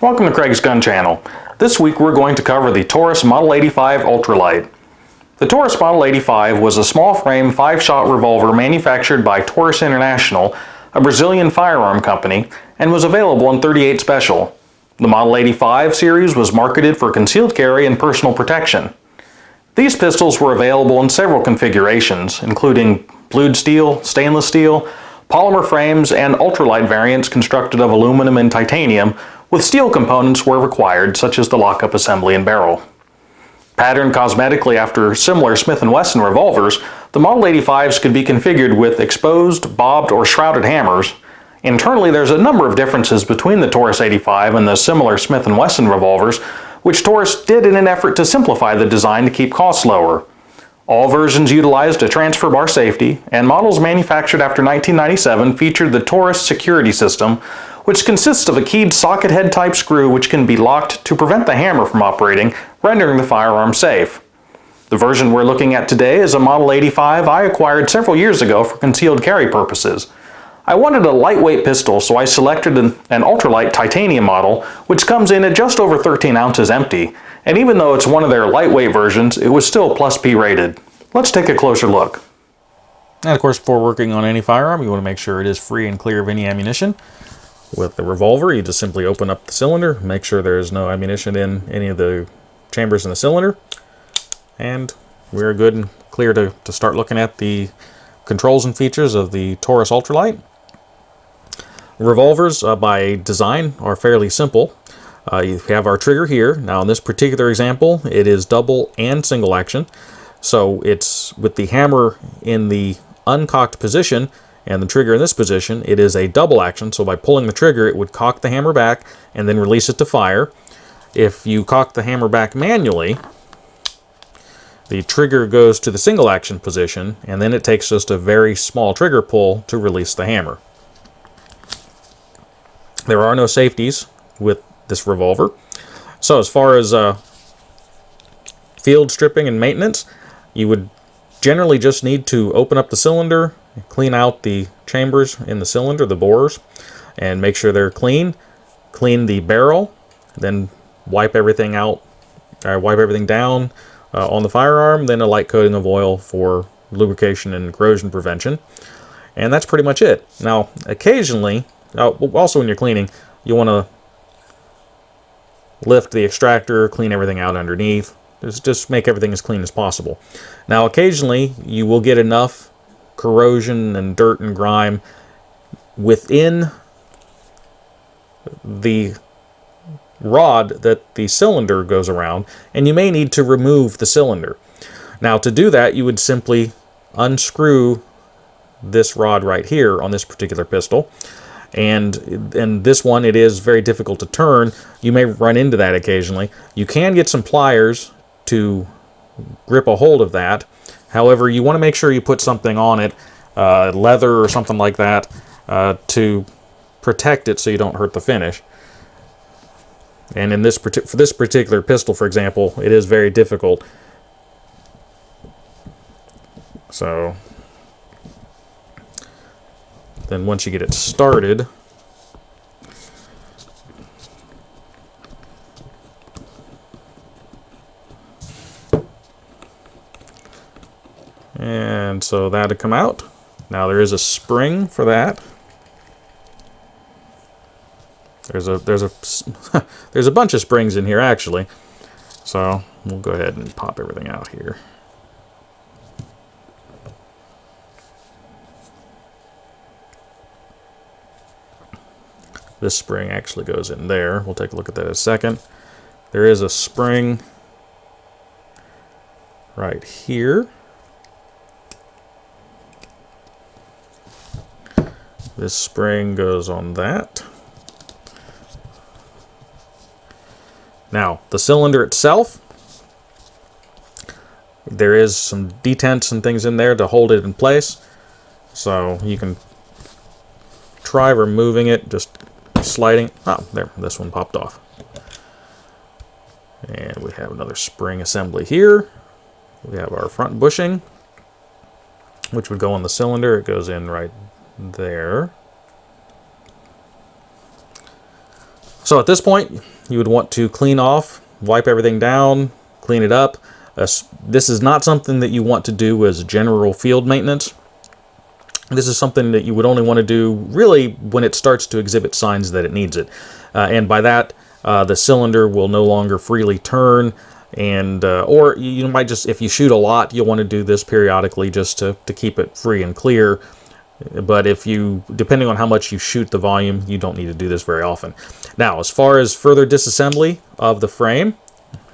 Welcome to Craig's Gun Channel. This week we're going to cover the Taurus Model 85 Ultralite. The Taurus Model 85 was a small frame 5-shot revolver manufactured by Taurus International, a Brazilian firearm company, and was available in .38 Special. The Model 85 series was marketed for concealed carry and personal protection. These pistols were available in several configurations, including blued steel, stainless steel, polymer frames, and ultralight variants constructed of aluminum and titanium, with steel components where required, such as the lockup assembly and barrel. Patterned cosmetically after similar Smith & Wesson revolvers, the Model 85s could be configured with exposed, bobbed, or shrouded hammers. Internally, there's a number of differences between the Taurus 85 and the similar Smith & Wesson revolvers, which Taurus did in an effort to simplify the design to keep costs lower. All versions utilized a transfer bar safety, and models manufactured after 1997 featured the Taurus security system, which consists of a keyed socket head type screw which can be locked to prevent the hammer from operating, rendering the firearm safe. The version we're looking at today is a Model 85 I acquired several years ago for concealed carry purposes. I wanted a lightweight pistol, so I selected an ultralight titanium model, which comes in at just over 13 ounces empty, and even though it's one of their lightweight versions, it was still plus P rated. Let's take a closer look. And of course, before working on any firearm, you want to make sure it is free and clear of any ammunition. With the revolver, you just simply open up the cylinder, make sure there is no ammunition in any of the chambers in the cylinder, and we're good and clear to start looking at the controls and features of the Taurus Ultralite. Revolvers, by design, are fairly simple. You have our trigger here. Now in this particular example, it is double and single action, so it's with the hammer in the uncocked position and the trigger in this position, it is a double action, so by pulling the trigger it would cock the hammer back and then release it to fire. If you cock the hammer back manually, the trigger goes to the single action position, and then it takes just a very small trigger pull to release the hammer. There are no safeties with this revolver. So as far as field stripping and maintenance, you would generally just need to open up the cylinder, clean out the chambers in the cylinder, the bores, and make sure they're clean. Clean the barrel, then wipe everything out, wipe everything down on the firearm, then a light coating of oil for lubrication and corrosion prevention. And that's pretty much it. Now, occasionally, also when you're cleaning, you want to lift the extractor, clean everything out underneath. Just make everything as clean as possible. Now, occasionally, you will get enough corrosion and dirt and grime within the rod that the cylinder goes around, and you may need to remove the cylinder. Now, to do that, you would simply unscrew this rod right here on this particular pistol, and in this one it is very difficult to turn. You may run into that occasionally. You can get some pliers to grip a hold of that. However, you want to make sure you put something on it, leather or something like that, to protect it so you don't hurt the finish. And in for this particular pistol, for example, it is very difficult. So then once you get it started, and so that'll come out. Now there is a spring for that. There's a bunch of springs in here actually. So we'll go ahead and pop everything out here. This spring actually goes in there. We'll take a look at that in a second. There is a spring right here. This spring goes on that. Now, the cylinder itself, there is some detents and things in there to hold it in place. So you can try removing it, just sliding. Oh, there, this one popped off. And we have another spring assembly here. We have our front bushing, which would go on the cylinder. It goes in right there. So at this point, you would want to clean off, wipe everything down, clean it up. This is not something that you want to do as general field maintenance. This is something that you would only want to do really when it starts to exhibit signs that it needs it. And by that, the cylinder will no longer freely turn, and or you might just, if you shoot a lot, you'll want to do this periodically just to keep it free and clear. But if you, depending on how much you shoot the volume, you don't need to do this very often. Now, as far as further disassembly of the frame,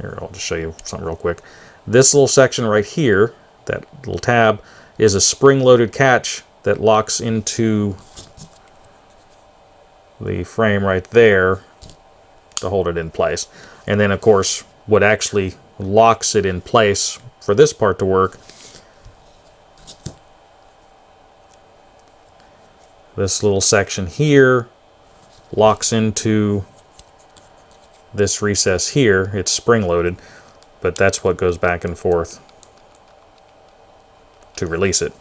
here, I'll just show you something real quick. This little section right here, that little tab, is a spring-loaded catch that locks into the frame right there to hold it in place. And then, of course, what actually locks it in place for this part to work, this little section here locks into this recess here. It's spring-loaded, but that's what goes back and forth to release it.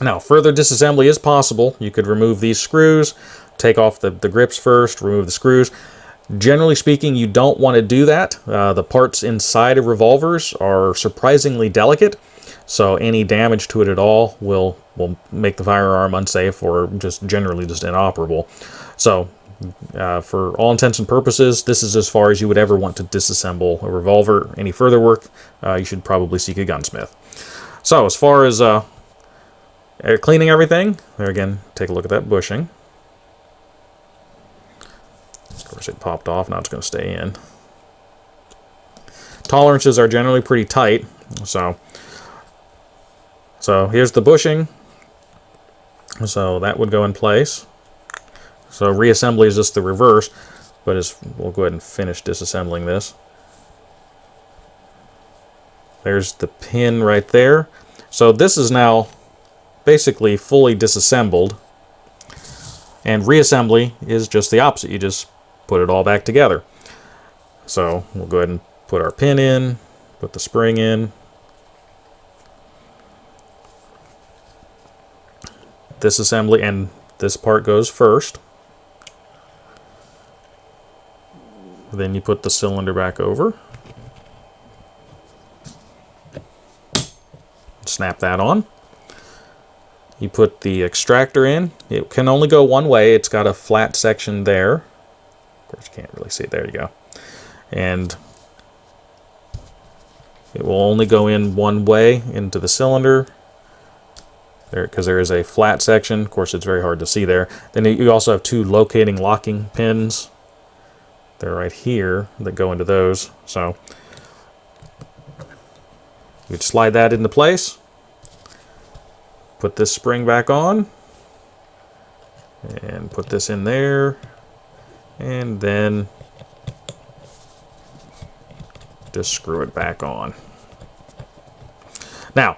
Now, further disassembly is possible. You could remove these screws, take off the grips first, remove the screws. Generally speaking, you don't want to do that. The parts inside of revolvers are surprisingly delicate, so any damage to it at all will make the firearm unsafe or just generally just inoperable. So, for all intents and purposes, this is as far as you would ever want to disassemble a revolver. Any further work, you should probably seek a gunsmith. So, as far as cleaning everything, there again, take a look at that bushing. Of course, it popped off. Now it's going to stay in. Tolerances are generally pretty tight, so here's the bushing. So that would go in place. So reassembly is just the reverse, but we'll go ahead and finish disassembling this. There's the pin right there. So this is now basically fully disassembled, and reassembly is just the opposite. You just put it all back together. So we'll go ahead and put our pin in, put the spring in. Disassembly, and this part goes first. Then you put the cylinder back over. Snap that on. You put the extractor in. It can only go one way. It's got a flat section there. Of course, you can't really see it. There you go. And it will only go in one way into the cylinder, there, because there is a flat section. Of course, it's very hard to see there. Then you also have two locating locking pins. They're right here that go into those. So you'd slide that into place. Put this spring back on. And put this in there. And then just screw it back on. Now,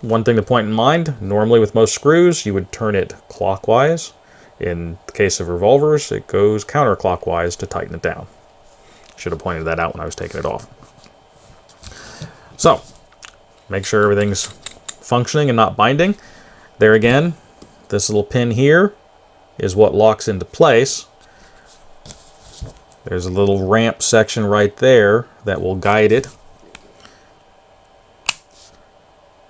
one thing to point in mind, normally with most screws, you would turn it clockwise. In the case of revolvers, it goes counterclockwise to tighten it down. Should have pointed that out when I was taking it off. So, make sure everything's functioning and not binding. There again, this little pin here is what locks into place. There's a little ramp section right there that will guide it.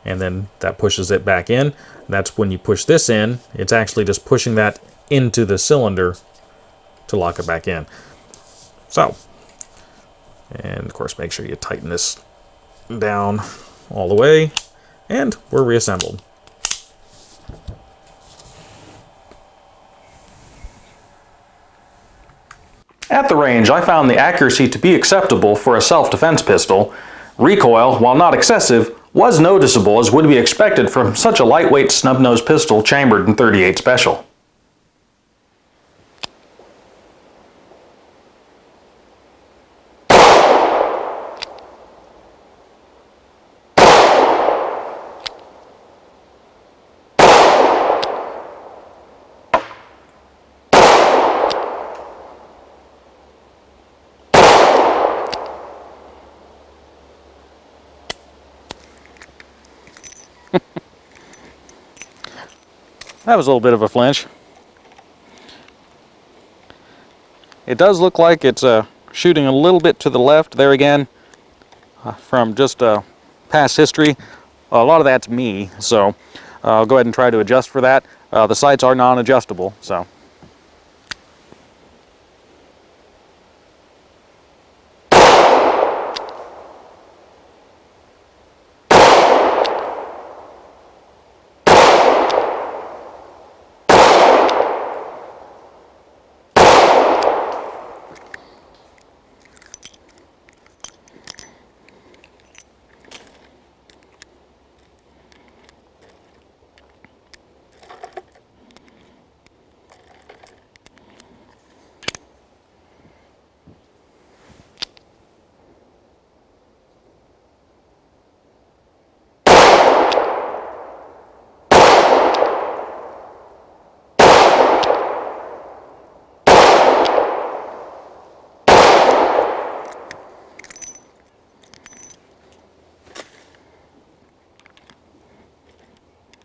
And then that pushes it back in. That's when you push this in, it's actually just pushing that into the cylinder to lock it back in. So, and of course make sure you tighten this down all the way, and we're reassembled. At the range, I found the accuracy to be acceptable for a self-defense pistol. Recoil, while not excessive, was noticeable as would be expected from such a lightweight snub-nosed pistol chambered in .38 Special. That was a little bit of a flinch. It does look like it's shooting a little bit to the left. There again, from just past history, a lot of that's me, so I'll go ahead and try to adjust for that. The sights are non-adjustable, so.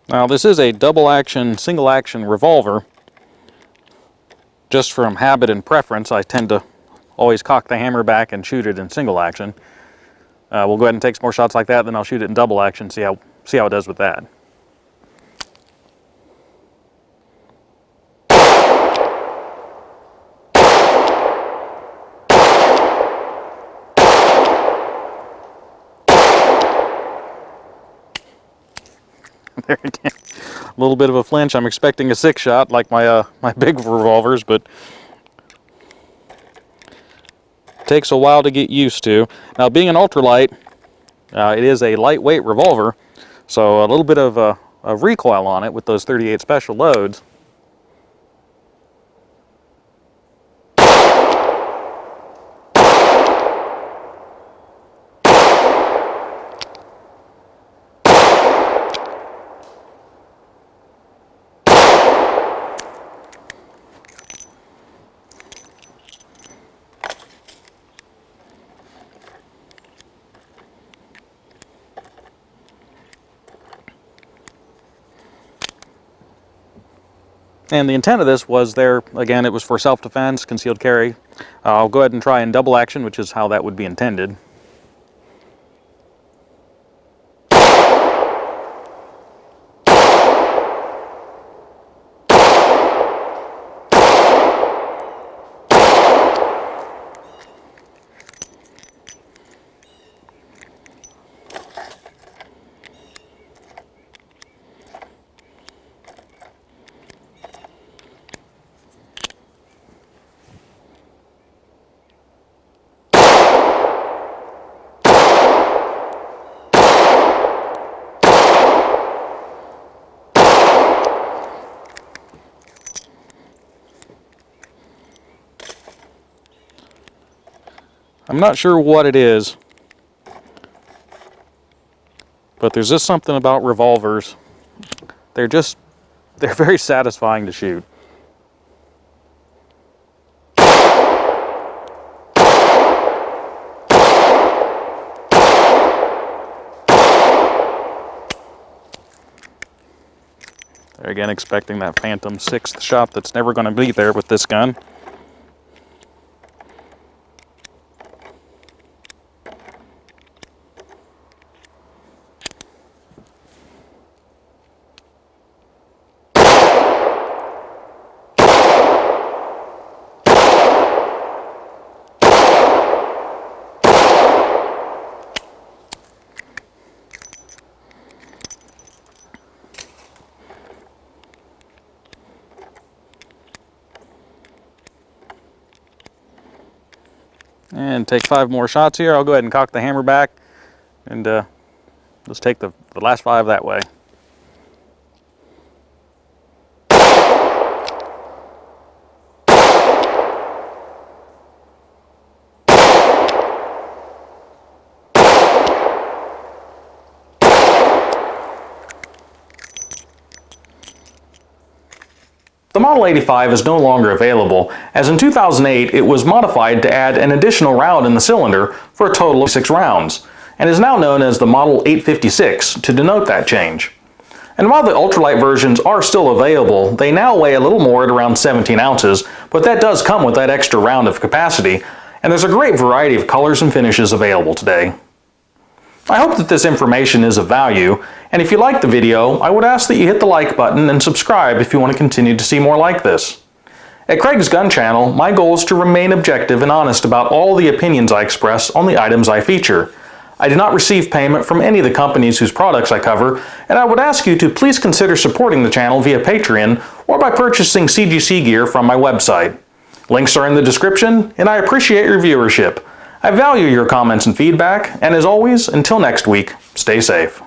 Now this is a double action, single action revolver. Just from habit and preference, I tend to always cock the hammer back and shoot it in single action. We'll go ahead and take some more shots like that, then I'll shoot it in double action, see how it does with that. There again, a little bit of a flinch. I'm expecting a 6-shot like my my big revolvers, but it takes a while to get used to. Now, being an ultralight, it is a lightweight revolver, so a little bit of a recoil on it with those 38 special loads. And the intent of this was again, it was for self-defense, concealed carry. I'll go ahead and try in double action, which is how that would be intended. I'm not sure what it is, but there's just something about revolvers. They're very satisfying to shoot. There again, expecting that phantom 6th shot that's never going to be there with this gun. And take 5 more shots here. I'll go ahead and cock the hammer back, and let's take the last 5 that way. The Model 85 is no longer available, as in 2008 it was modified to add an additional round in the cylinder for a total of 6 rounds, and is now known as the Model 856 to denote that change. And while the ultralight versions are still available, they now weigh a little more at around 17 ounces, but that does come with that extra round of capacity, and there's a great variety of colors and finishes available today. I hope that this information is of value, and if you liked the video, I would ask that you hit the like button and subscribe if you want to continue to see more like this. At Craig's Gun Channel, my goal is to remain objective and honest about all the opinions I express on the items I feature. I do not receive payment from any of the companies whose products I cover, and I would ask you to please consider supporting the channel via Patreon or by purchasing CGC gear from my website. Links are in the description, and I appreciate your viewership. I value your comments and feedback, and as always, until next week, stay safe.